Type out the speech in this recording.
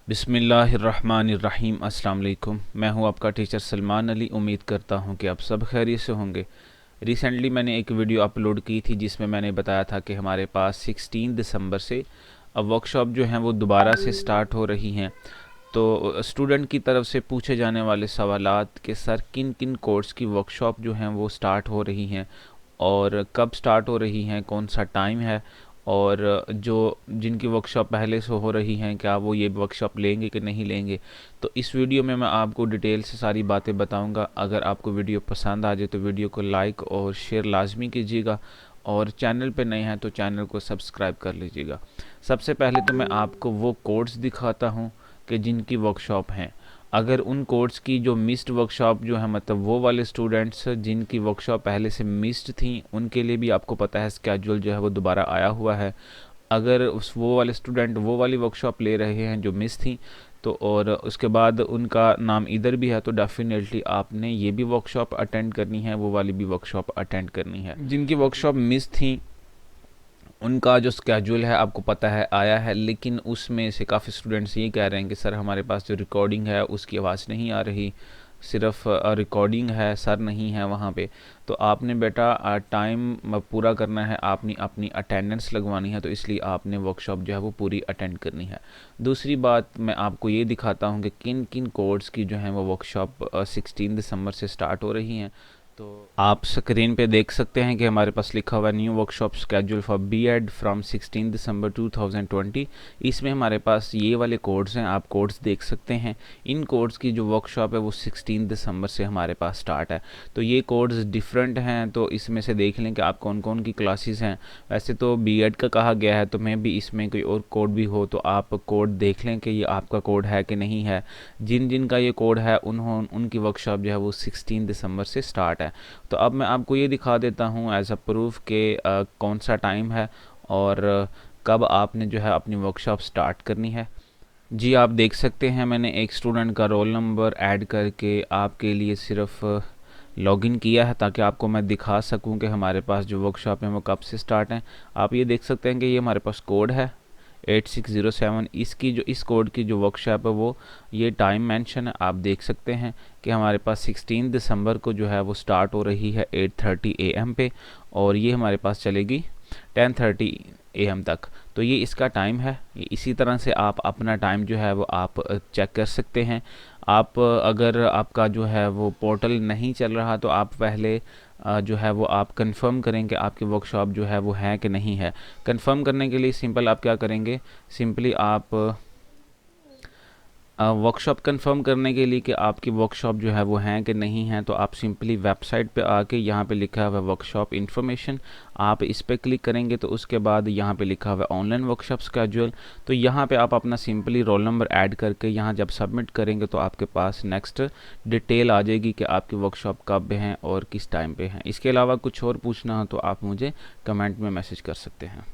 बिस्मिल्लाहिर्रहमानिर्रहीम। अस्सलाम वालेकुम। मैं हूं आपका टीचर सलमान अली। उम्मीद करता हूं कि आप सब खैरियत से होंगे। रिसेंटली मैंने एक वीडियो अपलोड की थी जिसमें मैंने बताया था कि हमारे पास 16 दिसंबर से अब वर्कशॉप जो हैं वो दोबारा से स्टार्ट हो रही हैं। तो स्टूडेंट की तरफ से पूछे जाने वाले सवालात कि सर किन किन कोर्स की वर्कशॉप जो हैं वो स्टार्ट हो रही हैं और कब स्टार्ट हो रही हैं, कौन सा टाइम है, और जो जिनकी वर्कशॉप पहले से हो रही हैं क्या वो ये वर्कशॉप लेंगे कि नहीं लेंगे। तो इस वीडियो में मैं आपको डिटेल से सारी बातें बताऊंगा। अगर आपको वीडियो पसंद आ जाए तो वीडियो को लाइक और शेयर लाजमी कीजिएगा, और चैनल पे नए हैं तो चैनल को सब्सक्राइब कर लीजिएगा। सबसे पहले तो मैं आपको वो कोर्स दिखाता हूँ कि जिनकी वर्कशॉप हैं। अगर उन कोर्स की जो मिस्ड वर्कशॉप जो है, मतलब वो वाले स्टूडेंट्स जिनकी वर्कशॉप पहले से मिस्ड थी, उनके लिए भी आपको पता है स्केड्यूल जो है वो दोबारा आया हुआ है। अगर उस वो वाले स्टूडेंट वो वाली वर्कशॉप ले रहे हैं जो मिस थी, तो और उसके बाद उनका नाम इधर भी है, तो डेफिनेटली आपने ये भी वर्कशॉप अटेंड करनी है, वो वाली भी वर्कशॉप अटेंड करनी है। जिनकी वर्कशॉप मिस थी उनका जो स्केड्यूल है आपको पता है आया है, लेकिन उसमें से काफ़ी स्टूडेंट्स ये कह रहे हैं कि सर हमारे पास जो रिकॉर्डिंग है उसकी आवाज़ नहीं आ रही, सिर्फ रिकॉर्डिंग है, सर नहीं है वहाँ पे। तो आपने बेटा टाइम पूरा करना है, आपने अपनी अटेंडेंस लगवानी है, तो इसलिए आपने वर्कशॉप जो है वो पूरी अटेंड करनी है। दूसरी बात मैं आपको ये दिखाता हूँ कि किन किन कोर्स की जो है वो वर्कशॉप 16 दिसंबर से स्टार्ट हो रही हैं। तो आप स्क्रीन पे देख सकते हैं कि हमारे पास लिखा हुआ है new workshop schedule for BEd from 16 December 2020। इसमें हमारे पास ये वाले कोड्स हैं, आप कोड्स देख सकते हैं। इन कोड्स की जो वर्कशॉप है वो 16 दिसंबर से हमारे पास स्टार्ट है। तो ये कोड्स डिफरेंट हैं, तो इसमें से देख लें कि आप कौन कौन की क्लासेस हैं। वैसे तो बीएड का कहा गया है, तो मैं भी इसमें कोई और कोड भी हो तो आप कोड देख लें कि ये आपका कोड है कि नहीं है। जिन जिन का ये कोड है उनकी वर्कशॉप जो है वो 16 दिसंबर से स्टार्ट है। तो अब मैं आपको ये दिखा देता हूँ एज अ प्रूफ के कौन सा टाइम है और कब आपने जो है अपनी वर्कशॉप स्टार्ट करनी है। जी आप देख सकते हैं मैंने एक स्टूडेंट का रोल नंबर ऐड करके आपके लिए सिर्फ लॉगिन किया है ताकि आपको मैं दिखा सकूं कि हमारे पास जो वर्कशॉप है वो कब से स्टार्ट है। आप ये देख सकते हैं कि ये हमारे पास कोड है 8607। इसकी जो इस कोड की जो वर्कशॉप है वो ये टाइम मेंशन है, आप देख सकते हैं कि हमारे पास 16 दिसंबर को जो है वो स्टार्ट हो रही है 8:30 AM पे, और ये हमारे पास चलेगी 10:30 AM तक। तो ये इसका टाइम है। इसी तरह से आप अपना टाइम जो है वो आप चेक कर सकते हैं। आप अगर आपका जो है वो पोर्टल नहीं चल रहा तो आप पहले जो है वो आप कंफर्म करें कि आपकी वर्कशॉप जो है वो है कि नहीं है। कंफर्म करने के लिए सिंपल आप क्या करेंगे, सिंपली आप वर्कशॉप कंफर्म करने के लिए कि आपकी वर्कशॉप जो है वो हैं कि नहीं है, तो आप सिंपली वेबसाइट पे आके यहाँ पे लिखा हुआ है वर्कशॉप इन्फॉर्मेशन, आप इस पर क्लिक करेंगे तो उसके बाद यहाँ पे लिखा हुआ है ऑनलाइन वर्कशॉप स्केड्यूल। तो यहाँ पे आप अपना सिंपली रोल नंबर ऐड करके यहाँ जब सबमिट करेंगे तो आपके पास नेक्स्ट डिटेल आ जाएगी कि आपकी वर्कशॉप कब हैं और किस टाइम पे हैं। इसके अलावा कुछ और पूछना हो तो आप मुझे कमेंट में मैसेज कर सकते हैं।